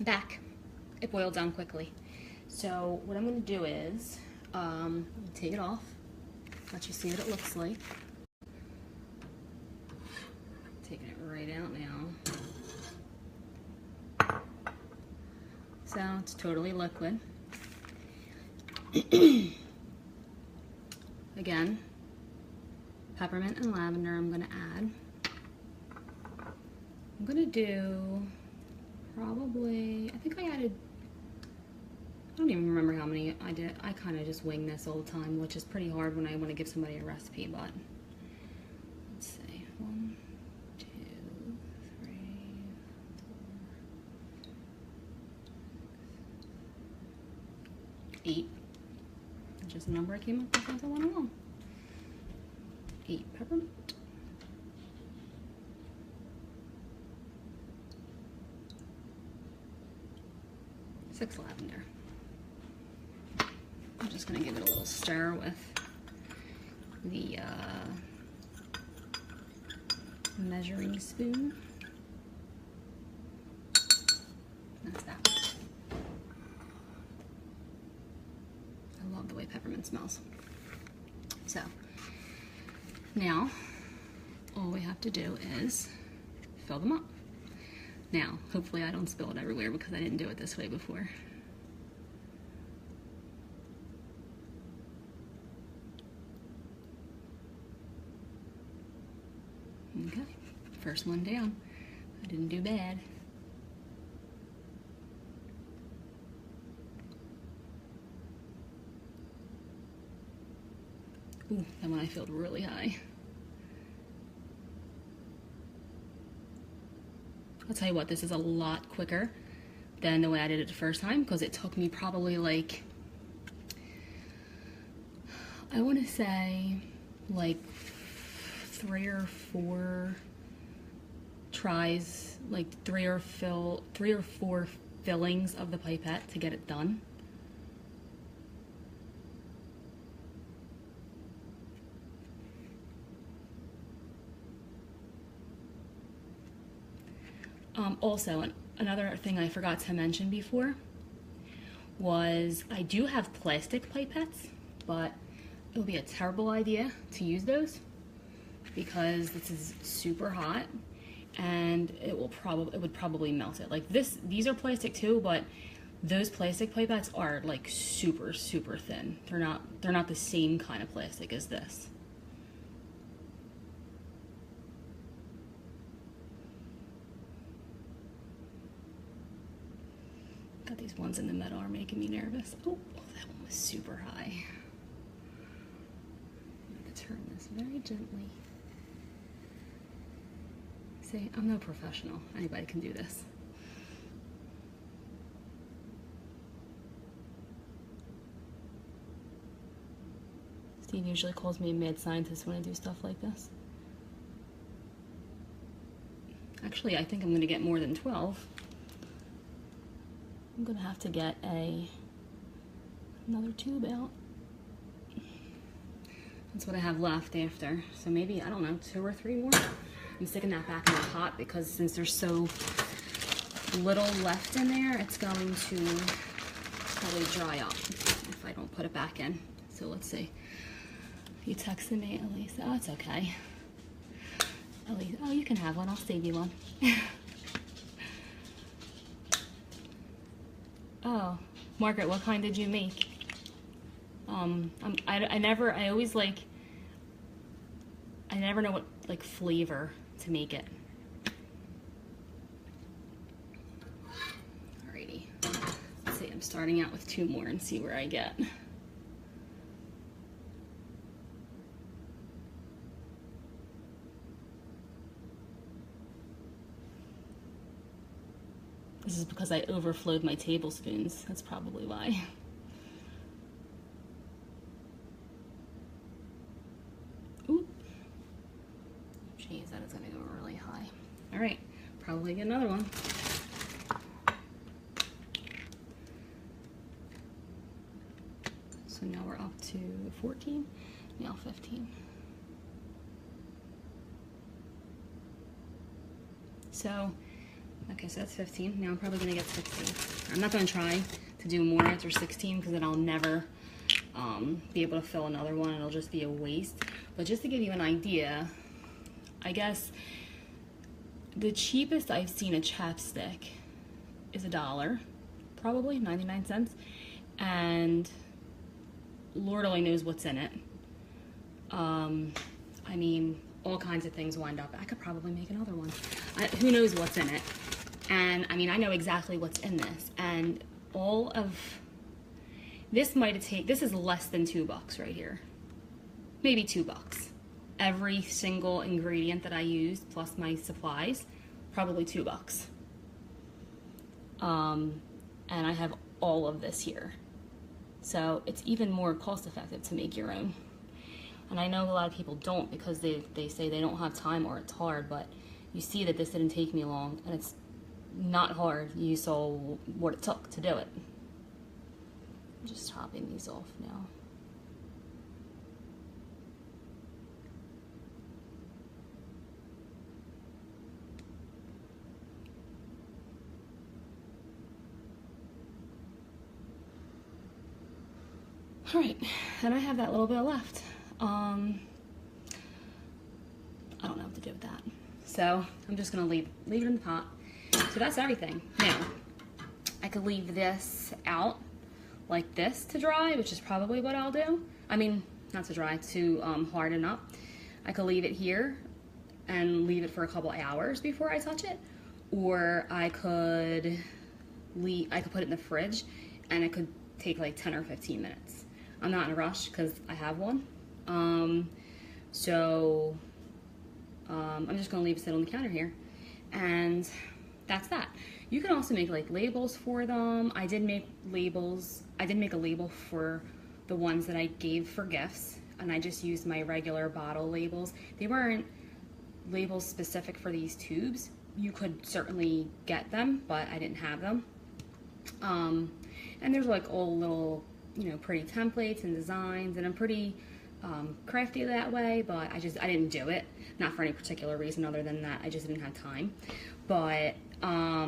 I'm back. It boiled down quickly. So what I'm going to do is take it off, let you see what it looks like. Taking it right out now. So it's totally liquid. Again, peppermint and lavender I'm going to add. I'm going to do probably, I think I added, I don't even remember how many I did. I kind of just wing this all the time, which is pretty hard when I want to give somebody a recipe, but let's see. 1, 2, 3, 4, 8. Just a number I came up with as I went along. 8 peppermint. 6 lavender. I'm just going to give it a little stir with the measuring spoon. That's that. I love the way peppermint smells. So now all we have to do is fill them up. Now, hopefully I don't spill it everywhere because I didn't do it this way before. Okay, first one down. I didn't do bad. Ooh, that one I filled really high. I'll tell you what, this is a lot quicker than the way I did it the first time because it took me probably like, I want to say like 3 or 4 tries, like 3 or 4 fillings of the pipette to get it done. Also, another thing I forgot to mention before was I do have plastic pipettes, but it would be a terrible idea to use those because this is super hot and it would probably melt it. Like these are plastic too, but those plastic pipettes are like super thin. They're not the same kind of plastic as this. Got these ones in the middle are making me nervous. Oh, that one was super high. I'm going to turn this very gently. See, I'm no professional. Anybody can do this. Steve usually calls me a mad scientist when I do stuff like this. Actually, I think I'm going to get more than 12. I'm gonna have to get another tube out. That's what I have left after. So maybe, I don't know, 2 or 3 more. I'm sticking that back in the pot because since there's so little left in there, it's going to probably dry up if I don't put it back in. So let's see. You texted me, Elise. Oh, it's okay. Elise, oh, you can have one. I'll save you one. Oh, Margaret, what kind did you make? I never know what like flavor to make it. Alrighty, let's see, I'm starting out with 2 more and see where I get. This is because I overflowed my tablespoons. That's probably why. Ooh. Jeez, that is gonna go really high. All right, probably get another one. So now we're up to 14, now 15. So Okay, so that's 15. Now I'm probably gonna get 16. I'm not gonna try to do more after 16 because then I'll never be able to fill another one. It'll just be a waste. But just to give you an idea, I guess the cheapest I've seen a chapstick is $1, probably 99 cents. And Lord only knows what's in it. I mean, all kinds of things wind up. I could probably make another one. Who knows what's in it? And I mean, I know exactly what's in this. And all of this this is less than $2 right here. Maybe $2. Every single ingredient that I used plus my supplies, probably $2. And I have all of this here. So it's even more cost effective to make your own. And I know a lot of people don't because they say they don't have time or it's hard, but you see that this didn't take me long and it's not hard. You saw what it took to do it. I'm just topping these off now. All right, and I have that little bit left. I don't know what to do with that. So I'm just gonna leave it in the pot. So that's everything. Now, I could leave this out like this to dry, which is probably what I'll do. I mean, not to dry, to harden up. I could leave it here and leave it for a couple hours before I touch it. Or I could put it in the fridge and it could take like 10 or 15 minutes. I'm not in a rush because I have one. I'm just gonna leave it sit on the counter here. And that's that. You can also make like labels for them. I did make labels. I did make a label for the ones that I gave for gifts, and I just used my regular bottle labels. They weren't labels specific for these tubes. You could certainly get them, but I didn't have them. And there's like all little, you know, pretty templates and designs, and I'm pretty crafty that way, but I didn't do it, not for any particular reason other than that I just didn't have time. But I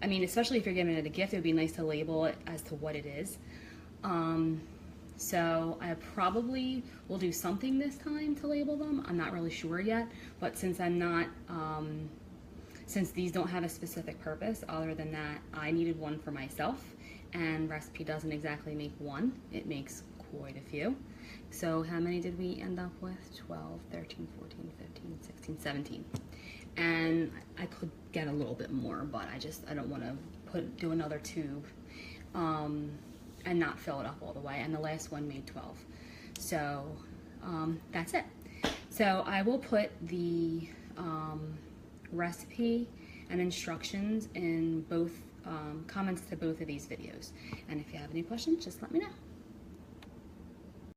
mean, especially if you're giving it a gift, it would be nice to label it as to what it is. So I probably will do something this time to label them. I'm not really sure yet, but since I'm not since these don't have a specific purpose other than that I needed one for myself, and Recipe doesn't exactly make one, it makes quite a few. So how many did we end up with? 12, 13, 14, 15, 16, 17. And I could get a little bit more, but I don't want to do another tube and not fill it up all the way. And the last one made 12. So that's it. So I will put the recipe and instructions in both comments to both of these videos. And if you have any questions, just let me know.